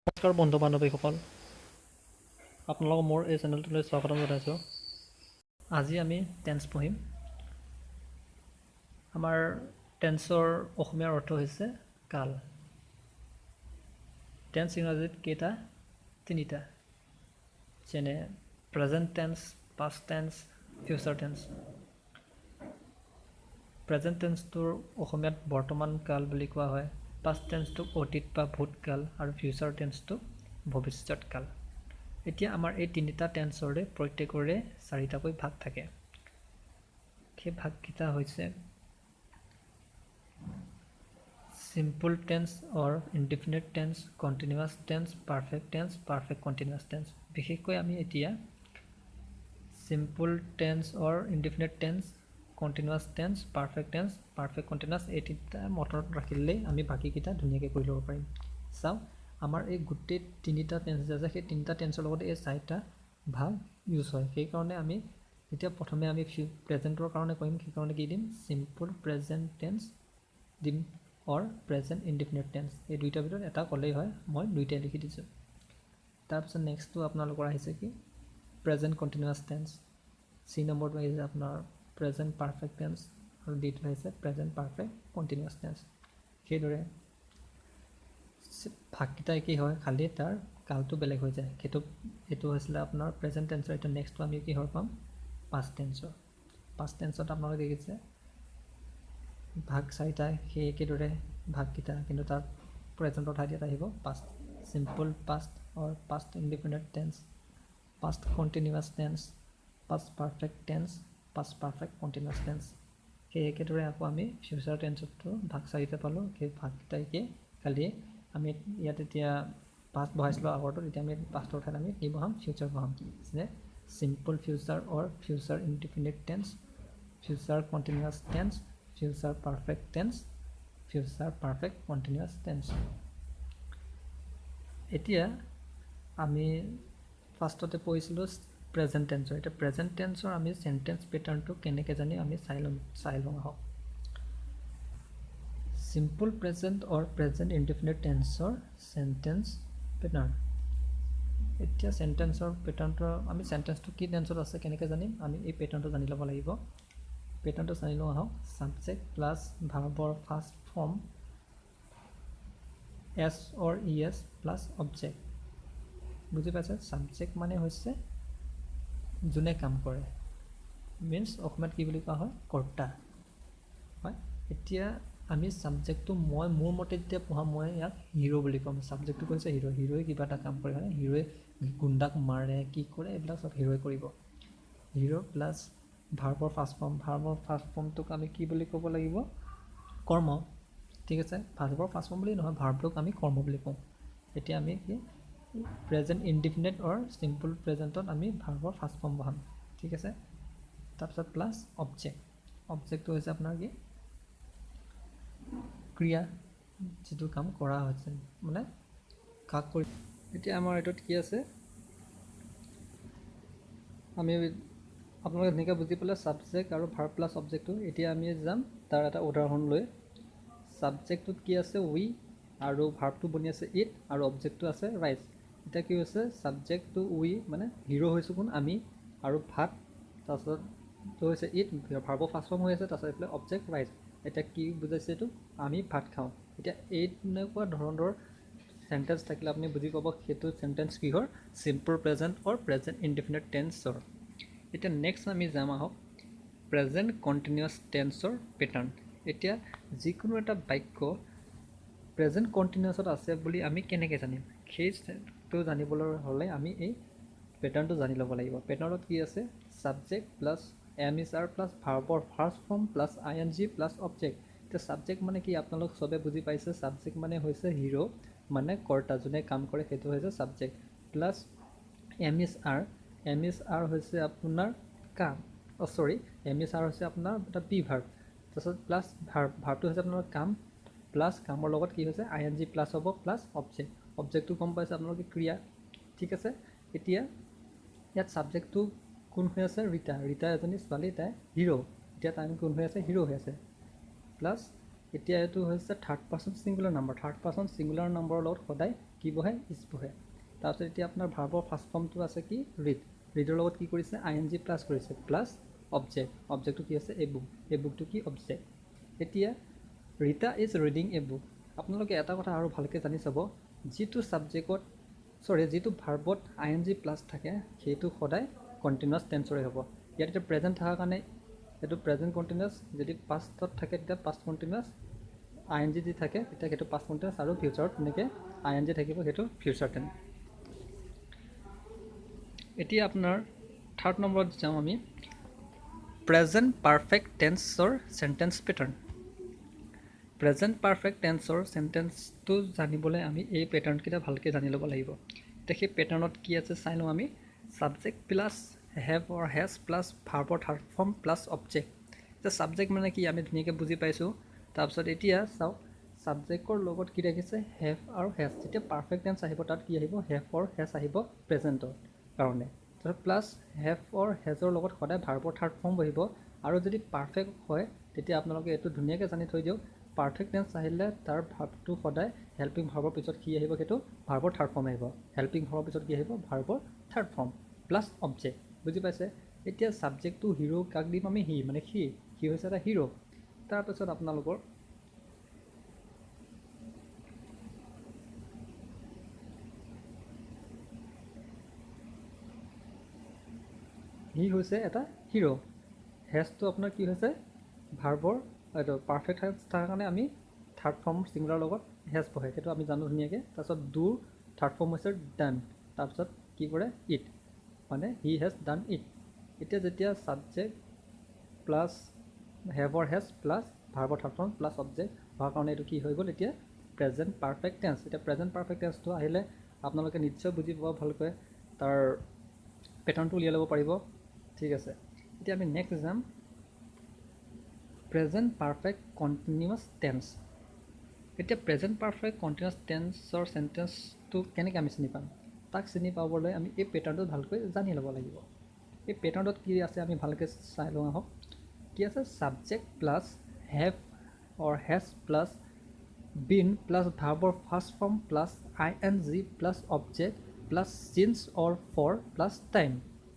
নমস্কাৰ বন্ধু বান্ধৱীসকল, আপোনালোকক মোৰ এই চেনেলটোলৈ স্বাগতম জনাইছোঁ। আজি আমি টেন্স পঢ়িম। আমাৰ টেন্সৰ অসমীয়াৰ অৰ্থ হৈছে কাল। টেন্স ইংৰাজীত কেইটা? তিনিটা, যেনে present tense, past tense, future tense. Present টেন্সটোৰ অসমীয়াত বৰ্তমান কাল বুলি কোৱা হয়, পাষ্ট টেন্সটোক অতীত বা ভূতকাল আৰু ফিউচাৰ টেন্সটোক ভৱিষ্যত কাল। এতিয়া আমাৰ এই তিনিটা টেন্সৰে প্ৰত্যেকৰে চাৰিটাকৈ ভাগ থাকে। সেই ভাগকেইটা হৈছে simple tense or indefinite tense, continuous tense, perfect tense, perfect continuous tense. বিশেষকৈ আমি এতিয়া simple tense or indefinite tense, continuous tense, perfect tense, perfect continuous এই তিনিটা মনত ৰাখিলেই আমি বাকীকেইটা ধুনীয়াকৈ কৰি ল'ব পাৰিম। চাওক, আমাৰ এই গোটেই তিনিটা টেন্স আছে, সেই তিনিটা টেন্সৰ লগতে এই চাৰিটা ভাগ ইউজ হয়। সেইকাৰণে আমি এতিয়া প্ৰথমে আমি প্ৰেজেণ্টৰ কাৰণে কৰিম। সেইকাৰণে কি দিম? চিম্পল প্ৰেজেণ্ট টেন্স দিম অৰ প্ৰেজেণ্ট ইনডিফিনিট টেন্স। এই দুইটাৰ ভিতৰত এটা ক'লেই হয়, মই দুইটাই লিখি দিছোঁ। তাৰপিছত নেক্সটটো আপোনালোকৰ আহিছে কি? Present continuous tense. চি নম্বৰটো আহিছে আপোনাৰ প্ৰেজেণ্ট পাৰফেক্ট টেন্স আৰু ডিটো আহিছে প্ৰেজেণ্ট পাৰফেক্ট কণ্টিনিউৱাছ টেন্স। সেইদৰে ভাগকেইটা একেই হয়, খালি তাৰ কালটো বেলেগ হৈ যায়। এইটো হৈছিলে আপোনাৰ প্ৰেজেণ্ট টেন্সৰ। এতিয়া নেক্সটটো আমি কিহৰ পাম? পাষ্ট টেন্সৰ। পাষ্ট টেন্সত আপোনালোকে দেখিছে ভাগ চাৰিটা, সেই একেদৰে ভাগকেইটা, কিন্তু তাৰ প্ৰেজেণ্টৰ ঠাইত ইয়াত আহিব past. Simple past or past indefinite tense, past continuous tense, past perfect tense, past perfect continuous tense. সেই একেদৰে আকৌ আমি ফিউচাৰ টেন্সতো ভাগ চাৰিটা পালোঁ। সেই ভাগকেইটা একেই, খালি আমি ইয়াত এতিয়া পাষ্ট বহাইছিলোঁ আগৰটোত, এতিয়া আমি পাষ্টৰ ঠাইত আমি কি বহাম? ফিউচাৰ বহাম। যে simple future or future indefinite tense, future continuous tense, future perfect tense, future perfect continuous tense. এতিয়া আমি ফাৰ্ষ্টতে পঢ়িছিলোঁ প্ৰেজেণ্ট টেন্সৰ। এতিয়া প্ৰেজেণ্ট টেন্সৰ আমি চেণ্টেন্স পেটাৰ্ণটো কেনেকৈ জানি আমি চাই লওঁ আহক। চিম্পল প্ৰেজেণ্ট অৰ প্ৰেজেণ্ট ইনডিফিনিট টেন্সৰ চেণ্টেন্স পেটাৰ্ণ। এতিয়া চেণ্টেন্সৰ পেটাৰ্ণটো আমি চেণ্টেন্সটো কি টেন্সত আছে কেনেকৈ জানিম? আমি এই পেটাৰ্ণটো জানি ল'ব লাগিব। পেটাৰ্ণটো জানি লওঁ আহক। ছাবজেক্ট প্লাছ ভাৰ্বৰ first form S or E S plus object. বুজি পাইছে? ছাবজেক্ট মানে হৈছে যোনে কাম কৰে, মিনছ অসমীয়াত কি বুলি কোৱা হয়? কৰ্তা হয়। এতিয়া আমি ছাবজেক্টটো মোৰ মতে যেতিয়া পঢ়াম, মই ইয়াক হিৰ' বুলি ক'ম। ছাবজেক্টটো কৈছে হিৰ'। হিৰ'ই কিবা এটা কাম কৰে, হয়। হিৰ'ই গুণ্ডাক মাৰে, কি কৰে, এইবিলাক চব হিৰ'ই কৰিব। হিৰ' প্লাছ ভাৰ্বৰ ফাৰ্ষ্ট ফৰ্ম। ভাৰ্বৰ ফাৰ্ষ্ট ফৰ্মটোক আমি কি বুলি ক'ব লাগিব? কৰ্ম। ঠিক আছে, ভাৰ্বৰ ফাৰ্ষ্ট ফৰ্ম বুলি নহয়, ভাৰ্বটোক আমি কৰ্ম বুলি কওঁ। এতিয়া আমি কি প্ৰেজেণ্ট ইনডিফিনিট অৰ চিম্পল প্ৰেজেণ্টত আমি ভাৰ্বৰ ফাৰ্ষ্ট ফৰ্ম বহাম। ঠিক আছে, তাৰপিছত প্লাছ অবজেক্ট। অবজেক্টটো হৈছে আপোনাৰ কি? ক্ৰিয়া, যিটো কাম কৰা হৈছে, মানে কাক কৰি। এতিয়া আমাৰ এইটোত কি আছে? আমি আপোনালোকে ধুনীয়াকৈ বুজি পালে ছাবজেক্ট আৰু ভাৰ্ব প্লাছ অবজেক্টটো। এতিয়া আমি যাম তাৰ এটা উদাহৰণ লৈ। ছাবজেক্টটোত কি আছে? উই, আৰু ভাৰ্বটো বনি আছে ইট, আৰু অবজেক্টটো আছে ৰাইজ। এতিয়া কি হৈছে? ছাবজেক্টটো উই, মানে হিৰ' হৈছোঁ কোন? আমি, আৰু ভাত, তাৰপিছত হৈছে ইট, ভাৰ্বৰ ফাৰ্ষ্ট ফৰ্ম হৈ আছে, তাৰপিছত এইফালে অবজেক্ট ৰাইজ। এতিয়া কি বুজাইছে এইটো? আমি ভাত খাওঁ। এতিয়া এই তেনেকুৱা ধৰণৰ চেণ্টেন্স থাকিলে আপুনি বুজি পাব সেইটো চেণ্টেন্স কিহৰ? চিম্পল প্ৰেজেণ্ট অৰ প্ৰেজেণ্ট ইনডিফিনিট টেন্সৰ। এতিয়া নেক্সট আমি যাম আহক প্ৰেজেণ্ট কণ্টিনিউৱাছ টেন্সৰ পেটাৰ্ণ। এতিয়া যিকোনো এটা বাক্য প্ৰেজেণ্ট কণ্টিনিউৱাছত আছে বুলি আমি কেনেকৈ জানিম? সেইটো জানিবলৈ হ'লে আমি এই পেটাৰ্ণটো জানি ল'ব লাগিব। পেটাৰ্ণত কি আছে? Subject plus am is are plus ভাৰ্বৰ first form plus I N G plus object. এতিয়া ছাবজেক্ট মানে কি আপোনালোক চবে বুজি পাইছে। ছাবজেক্ট মানে হৈছে হিৰ', মানে কৰ্তা, যোনে কাম কৰে, সেইটো হৈছে subject. Plus am is are. Am is are হৈছে আপোনাৰ কাম, এম ইজ আৰ হৈছে আপোনাৰ এটা বি ভাৰ্ব। তাৰপিছত প্লাছ ভাৰ্বটো হৈছে আপোনাৰ কাম, প্লাছ কামৰ লগত কি হৈছে? আই এন জি প্লাছ হ'ব, প্লাছ অবজেক্ট। অবজেক্টটো গম পাইছে আপোনালোকে? ক্ৰিয়া। ঠিক আছে, এতিয়া ইয়াত ছাবজেক্টটো কোন হৈ আছে? ৰীতা। ৰীতা এজনী ছোৱালী, তাই হিৰ'। এতিয়া তাই কোন হৈ আছে? হিৰ' হৈ আছে। প্লাছ এতিয়া এইটো হৈছে third person singular number. Third person singular নাম্বাৰৰ লগত সদায় কি বহে ইজ বহে তাৰপিছত এতিয়া আপোনাৰ ভাৰ্বৰ ফাৰ্ষ্ট ফৰ্মটো আছে কি ৰিড ৰিডৰ লগত কি কৰিছে ING প্লাছ কৰিছে প্লাছ অবজেক্টটো কি আছে এই বুকটো কি অবজেক্ট এতিয়া Rita is reading a book আপোনালোকে এটা কথা আৰু ভালকৈ জানি চাব যিটো ভাৰ্বত ING প্লাছ থাকে সেইটো সদায় কণ্টিনিউৱাছ টেন্সৰে হ'ব ইয়াত এতিয়া প্ৰেজেণ্ট থকাৰ কাৰণে এইটো প্ৰেজেণ্ট কণ্টিনিউৱাছ যদি পাষ্টত থাকে তেতিয়া পাষ্ট কণ্টিনিউৱাছ ING যি থাকে তেতিয়া সেইটো পাষ্ট কণ্টিনিউৱাছ আৰু ফিউচাৰত তেনেকৈ ING থাকিব সেইটো ফিউচাৰ টেন্স এতিয়া আপোনাৰ থাৰ্ড নম্বৰত যাওঁ আমি প্ৰেজেণ্ট পাৰফেক্ট টেন্সৰ চেণ্টেন্স পেটাৰ্ণ প্ৰেজেণ্ট পাৰফেক্ট টেন্সৰ চেণ্টেন্সটো জানিবলৈ আমি এই পেটাৰ্ণকেইটা ভালকৈ জানি ল'ব লাগিব এতিয়া সেই পেটাৰ্ণত কি আছে চাই লওঁ আমি subject plus have or has plus ভাৰ্বৰ থাৰ্ড ফৰ্ম প্লাছ অবজেক্ট এতিয়া ছাবজেক্ট মানে কি আমি ধুনীয়াকৈ বুজি পাইছোঁ তাৰপিছত এতিয়া চাওক ছাবজেক্টৰ লগত কি ৰাখিছে হেভ আৰু হেজ যেতিয়া পাৰফেক্ট টেন্স আহিব তাত কি আহিব হেভ অৰ হেজ আহিব প্ৰেজেণ্টৰ কাৰণে তাৰপিছত প্লাছ হেভ অৰ হেজৰ লগত সদায় ভাৰ্বৰ থাৰ্ড ফৰ্ম বহিব আৰু যদি পাৰফেক্ট হয় তেতিয়া আপোনালোকে এইটো ধুনীয়াকৈ জানি থৈ দিয়ক পাৰফেক্ট টেন্স আহিলে তাৰ ভাৰ্বটো সদায় হেল্পিং ভাৰ্বৰ পিছত কি আহিব সেইটো ভাৰ্বৰ থাৰ্ড ফৰ্ম আহিব হেল্পিং ভাৰ্বৰ পিছত কি আহিব ভাৰ্বৰ থাৰ্ড ফৰ্ম প্লাছ অবজেক্ট বুজি পাইছে এতিয়া ছাবজেক্টটো হিৰো কাক দিম আমি সি মানে সি হৈছে এটা হিৰো তাৰপিছত আপোনালোকৰ হি হৈছে এটা হিৰো হেজটো আপোনাৰ কি হৈছে ভাৰ্বৰ এইটো পাৰফেক্ট হেজ থকাৰ কাৰণে আমি থাৰ্ড ফৰ্ম ছিংগুলাৰ লগত হেজ বহে সেইটো আমি জানো ধুনীয়াকৈ তাৰপিছত ডুৰ থাৰ্ড ফৰ্ম হৈছে ডান তাৰপিছত কি কৰে ইট মানে হি হেজ ডান ইট এতিয়া যেতিয়া ছাবজেক্ট প্লাছ হেভৰ হেজ প্লাছ ভাৰ্বৰ থাৰ্ড ফৰ্ম প্লাছ অবজেক্ট হোৱাৰ কাৰণে এইটো কি হৈ গ'ল এতিয়া প্ৰেজেণ্ট পাৰফেক্ট টেন্স এতিয়া প্ৰেজেণ্ট পাৰফেক্ট টেন্সটো আহিলে আপোনালোকে নিশ্চয় বুজি পাব ভালকৈ তাৰ পেটাৰ্ণটো উলিয়াই ল'ব পাৰিব ঠিক আছে এতিয়া আমি নেক্সট যাম প্ৰেজেণ্ট পাৰফেক্ট কণ্টিনিউৱাছ টেন্স এতিয়া প্ৰেজেণ্ট পাৰফেক্ট কণ্টিনিউৱাছ টেন্সৰ চেণ্টেন্সটো কেনেকৈ আমি চিনি পাম তাক চিনি পাবলৈ আমি এই পেটাৰ্ণটো ভালকৈ জানি ল'ব লাগিব এই পেটাৰ্ণটোত কি আছে আমি ভালকৈ চাই লওঁ আহক কি আছে subject plus have or has plus been plus ভাৰ্বৰ first form plus ING plus object plus since or for plus time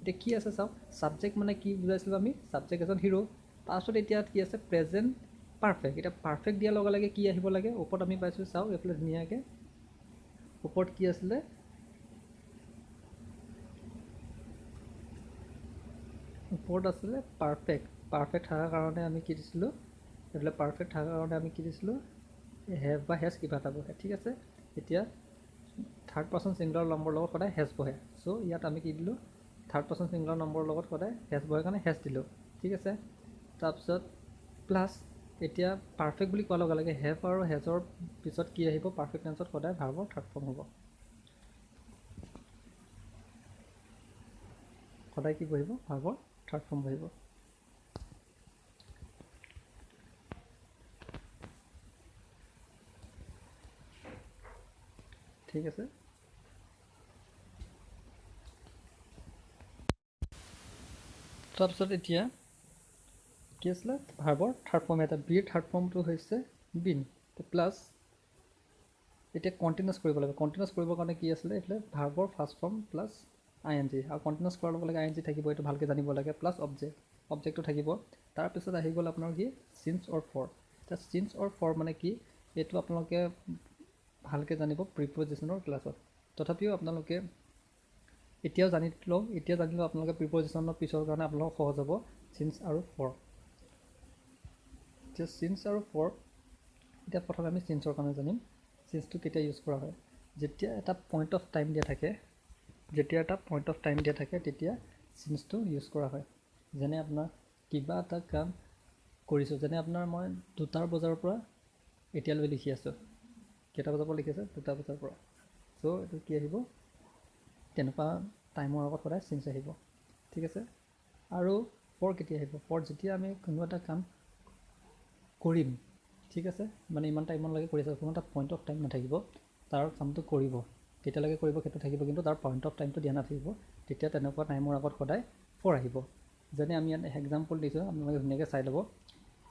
এতিয়া কি আছে চাওক ছাবজেক্ট মানে কি বুজাইছিলোঁ আমি ছাবজেক্ট এজন হিৰো তাৰপিছত এতিয়া কি আছে প্ৰেজেণ্ট পাৰফেক্ট এতিয়া পাৰফেক্ট দিয়াৰ লগে লগে কি আহিব লাগে ওপৰত আমি পাইছোঁ চাওক এইফালে ধুনীয়াকৈ ওপৰত কি আছিলে ওপৰত আছিলে পাৰফেক্ট থকাৰ কাৰণে আমি কি দিছিলোঁ এইফালে পাৰফেক্ট থকাৰ কাৰণে আমি কি দিছিলোঁ হেভ বা হেজ কিবা এটা বহে ঠিক আছে এতিয়া থাৰ্ড পাৰ্চন ছিংগুলাৰ নম্বৰৰ লগত সদায় হেজ বহে চ' ইয়াত আমি কি দিলোঁ থাৰ্ড পাৰ্চন ছিংগুলাৰ নম্বৰৰ লগত সদায় হেজ বহে কাৰণে হেজ দিলোঁ ঠিক আছে তাৰপিছত প্লাছ এতিয়া পাৰফেক্ট বুলি কোৱাৰ লগে লগে হেভ আৰু হেজৰ পিছত কি আহিব পাৰফেক্ট টেন্সত সদায় ভাৰ্বৰ থাৰ্ড ফৰ্ম হ'ব সদায় কি বহিব ভাৰ্বৰ থাৰ্ড ফৰ্ম বহিব ঠিক আছে তাৰপিছত এতিয়া কি আছিলে ভাৰ্বৰ থাৰ্ড ফৰ্ম এটা বিৰ থাৰ্ড ফৰ্মটো হৈছে বিন প্লাছ এতিয়া কণ্টিনিউৱাছ কৰিব লাগিব কণ্টিনিউৱাছ কৰিবৰ কাৰণে কি আছিলে এইফালে ভাৰ্বৰ ফাৰ্ষ্ট ফৰ্ম প্লাছ ING আৰু কণ্টিনিউৱাছ কৰাৰ লগে লগে ING থাকিব এইটো ভালকৈ জানিব লাগে প্লাছ অবজেক্টটো থাকিব তাৰপিছত আহি গ'ল আপোনাৰ কি চিন্স অৰ ফৰ এতিয়া চিন্স অৰ ফৰ মানে কি এইটো আপোনালোকে ভালকৈ জানিব প্ৰিপজিশ্যনৰ ক্লাছত তথাপিও আপোনালোকে এতিয়াও জানিলেও আপোনালোকে প্ৰিপজিশ্যনৰ পিছৰ কাৰণে আপোনালোকৰ সহজ হ'ব চিন্স আৰু ফৰ এতিয়া চিন্স আৰু ফৰ এতিয়া প্ৰথমে আমি চিন্সৰ কাৰণে জানিম চিন্সটো কেতিয়া ইউজ কৰা হয় যেতিয়া এটা পইণ্ট অফ টাইম দিয়া থাকে তেতিয়া চিন্সটো ইউজ কৰা হয় যেনে আপোনাৰ কিবা এটা কাম কৰিছোঁ যেনে আপোনাৰ মই 2টা বজাৰ পৰা এতিয়ালৈ লিখি আছোঁ কেইটা বজাৰ পৰা লিখি আছে 2টা বজাৰ পৰা চ' এইটো কি আহিব তেনেকুৱা টাইমৰ আগত সদায় চিন্স আহিব ঠিক আছে আৰু ফৰ কেতিয়া আহিব ফৰ যেতিয়া আমি কোনো এটা কাম কৰিম ঠিক আছে মানে ইমান টাইমলৈকে কৰি আছে কোনো এটা পইণ্ট অফ টাইম নাথাকিব তাৰ কামটো কৰিব কেতিয়ালৈকে কৰিব সেইটো থাকিব কিন্তু তাৰ পইণ্ট অফ টাইমটো দিয়া নাথাকিব তেতিয়া তেনেকুৱা টাইমৰ আগত সদায় ফৰ আহিব যেনে আমি ইয়াত এক্সাম্পল দিছোঁ আপোনালোকে ধুনীয়াকৈ চাই ল'ব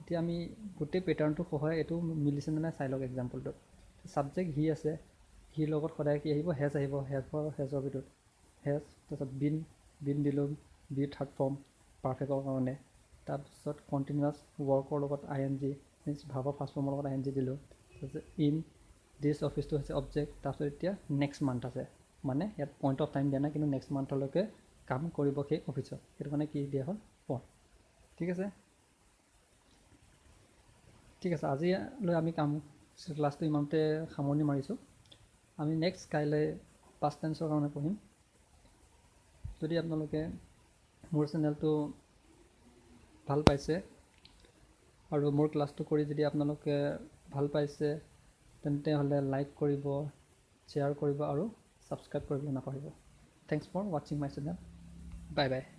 এতিয়া আমি গোটেই পেটাৰ্ণটো সহায় এইটো মিলিছে নে নাই চাই লওক এক্সাম্পলটো ছাবজেক্ট হি আছে কিৰ লগত সদায় কি আহিব হেজ আহিব হেজৰ ভিতৰত হেজ তাৰপিছত বিন দিলোঁ বি থাৰ্ড ফৰ্ম পাৰফেক্টৰ কাৰণে তাৰপিছত কণ্টিনিউৱাছ ৱৰ্কৰ লগত ING মিনছ ভাৰ্বৰ ফাৰ্ষ্ট ফৰ্মৰ লগত ING দিলোঁ তাৰপিছত ইন দিছ অফিচটো হৈছে অবজেক্ট তাৰপিছত এতিয়া নেক্সট মান্থ আছে মানে ইয়াত পইণ্ট অফ টাইম দিয়া নাই কিন্তু নেক্সট মান্থলৈকে কাম কৰিব সেই অফিচত সেইটো কাৰণে কি দিয়া হ'ল ফৰ ঠিক আছে আজিলৈ আমি ক্লাছটো ইমানতে সামৰণি মাৰিছোঁ আমি নেক্সট কাইলৈ পাষ্ট টেন্সৰ কাৰণে পঢ়িম যদি আপোনালোকে মোৰ চেনেলটো ভাল পাইছে আৰু মোৰ ক্লাছটো কৰি যদি আপোনালোকে ভাল পাইছে তেন্তে হ'লে লাইক কৰিব শ্বেয়াৰ কৰিব আৰু ছাবস্ক্ৰাইব কৰিব নাপাহৰিব থেংকছ ফৰ ৱাচিং মাই চেনেল বাই বাই